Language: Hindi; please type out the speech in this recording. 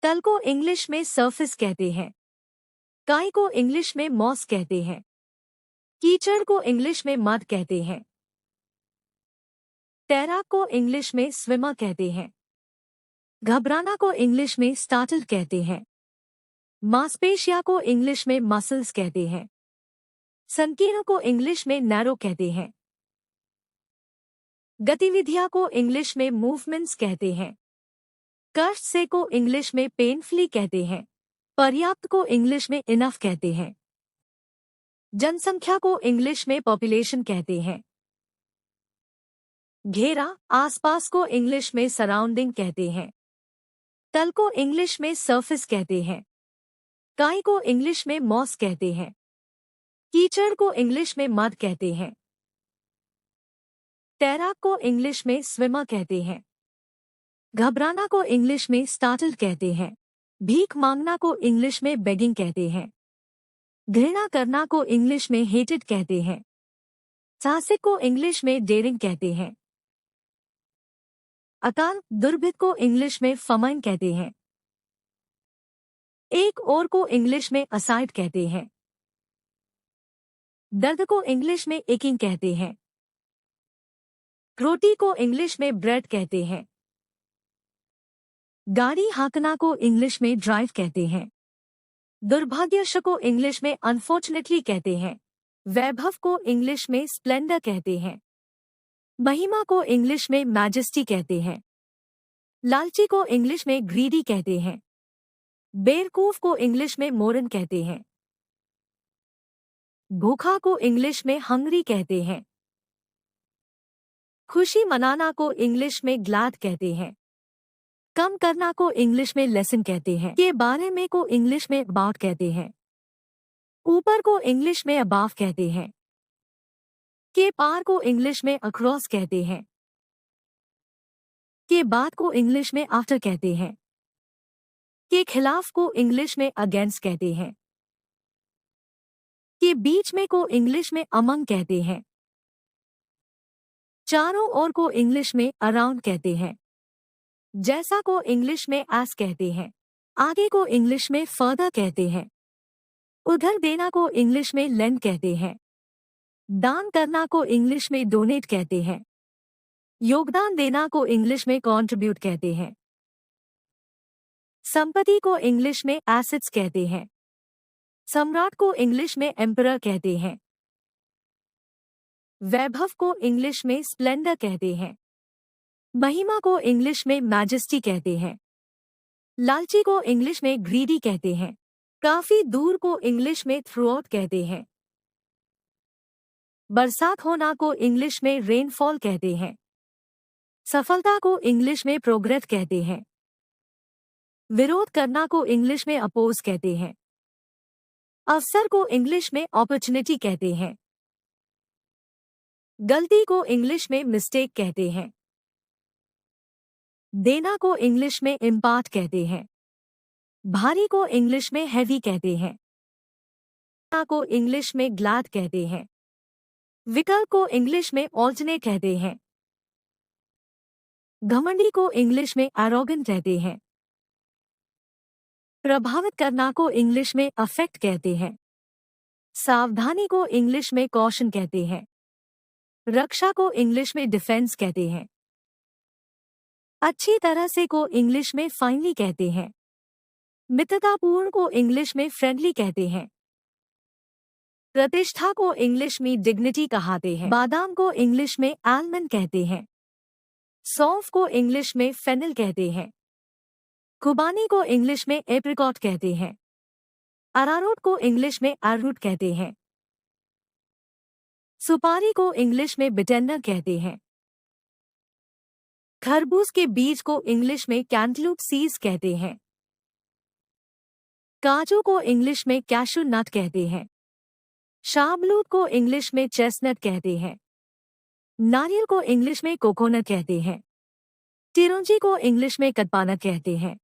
तल को इंग्लिश में सरफेस कहते हैं। काई को इंग्लिश में मॉस कहते हैं। कीचड़ को इंग्लिश में मड कहते हैं। तैराक को इंग्लिश में स्विमर कहते हैं। घबराना को इंग्लिश में स्टार्टल कहते हैं। मांसपेशियां को इंग्लिश में मसल्स कहते हैं। संकीर्ण को इंग्लिश में नैरो कहते हैं। गतिविधियां को इंग्लिश में मूवमेंट्स कहते हैं। कष्ट से को इंग्लिश में पेनफुली कहते हैं। पर्याप्त को इंग्लिश में इनफ कहते हैं। जनसंख्या को इंग्लिश में पॉपुलेशन कहते हैं। घेरा आसपास को इंग्लिश में सराउंडिंग कहते हैं। तल को इंग्लिश में सरफेस कहते हैं। काई को इंग्लिश में मॉस कहते हैं। कीचड़ को इंग्लिश में मड कहते हैं। तैराक को इंग्लिश में स्विमर कहते हैं। घबराना को इंग्लिश में स्टार्टल कहते हैं। भीख मांगना को इंग्लिश में बेगिंग कहते हैं। घृणा करना को इंग्लिश में हेटेड कहते हैं। साहसिक को इंग्लिश में डेयरिंग कहते हैं। अकाल दुर्भिक्ष को इंग्लिश में फमाइन कहते हैं। एक और को इंग्लिश में असाइड कहते हैं। दर्द को इंग्लिश में एकिंग कहते हैं। रोटी को इंग्लिश में ब्रेड कहते हैं। गाड़ी हाँकना को इंग्लिश में ड्राइव कहते हैं। दुर्भाग्यश को इंग्लिश में अनफॉर्चुनेटली कहते हैं। वैभव को इंग्लिश में स्प्लेंडर कहते हैं। महिमा को इंग्लिश में मैजेस्टी कहते हैं। लालची को इंग्लिश में ग्रीडी कहते हैं। बेवकूफ को इंग्लिश में मोरन कहते हैं। भूखा को इंग्लिश में हंग्री कहते हैं। खुशी मनाना को इंग्लिश में ग्लैड कहते हैं। कम करना को इंग्लिश में लेसन कहते हैं। के बारे में को इंग्लिश में अबाउट कहते हैं। ऊपर को इंग्लिश में अबाव कहते हैं। के पार को इंग्लिश में अक्रॉस कहते हैं। के बाद को इंग्लिश में आफ्टर कहते हैं। के खिलाफ को इंग्लिश में अगेंस्ट कहते हैं। के बीच में को इंग्लिश में अमंग कहते हैं। चारों ओर को इंग्लिश में अराउंड कहते हैं। जैसा को इंग्लिश में एस कहते हैं। आगे को इंग्लिश में फर्दर कहते हैं। उधर देना को इंग्लिश में लेंड कहते हैं। दान करना को इंग्लिश में डोनेट कहते हैं। योगदान देना को इंग्लिश में कंट्रीब्यूट कहते हैं। संपत्ति को इंग्लिश में एसेट्स कहते हैं। सम्राट को इंग्लिश में एम्परर कहते हैं। वैभव को इंग्लिश में स्प्लेंडर कहते हैं। महिमा को इंग्लिश में मैजेस्टी कहते हैं। लालची को इंग्लिश में ग्रीडी कहते हैं। काफी दूर को इंग्लिश में थ्रूआउट कहते हैं। बरसात होना को इंग्लिश में रेनफॉल कहते हैं। सफलता को इंग्लिश में प्रोग्रेस कहते हैं। विरोध करना को इंग्लिश में अपोज कहते हैं। अवसर को इंग्लिश में अपॉर्चुनिटी कहते हैं। गलती को इंग्लिश में मिस्टेक कहते हैं। देना को इंग्लिश में इम्पार्ट कहते हैं। भारी को इंग्लिश में हैवी कहते हैं। को इंग्लिश में ग्लैड कहते हैं। विकल्प को इंग्लिश में ऑल्टरनेट कहते हैं। घमंडी को इंग्लिश में एरोगेंट कहते हैं। प्रभावित करना को इंग्लिश में अफेक्ट कहते हैं। सावधानी को इंग्लिश में कॉशन कहते हैं। रक्षा को इंग्लिश में डिफेंस कहते हैं। अच्छी तरह से को इंग्लिश में फाइनली कहते हैं। मित्रतापूर्ण को इंग्लिश में फ्रेंडली कहते हैं। प्रतिष्ठा को इंग्लिश में डिग्निटी कहते हैं। बादाम को इंग्लिश में आलमंड कहते हैं। सौंफ को इंग्लिश में फेनिल कहते हैं। खुबानी को इंग्लिश में एप्रिकॉट कहते हैं। अरारोट को इंग्लिश में अरारूट कहते हैं। सुपारी को इंग्लिश में बिटेंडर कहते हैं। खरबूज के बीज को इंग्लिश में कैंटलूप सीड्स कहते हैं। काजू को इंग्लिश में कैशू नट कहते हैं। शाहबलूत को इंग्लिश में चेस्टनट कहते हैं। नारियल को इंग्लिश में कोकोनट कहते हैं। चिरौंजी को इंग्लिश में कटपाना कहते हैं।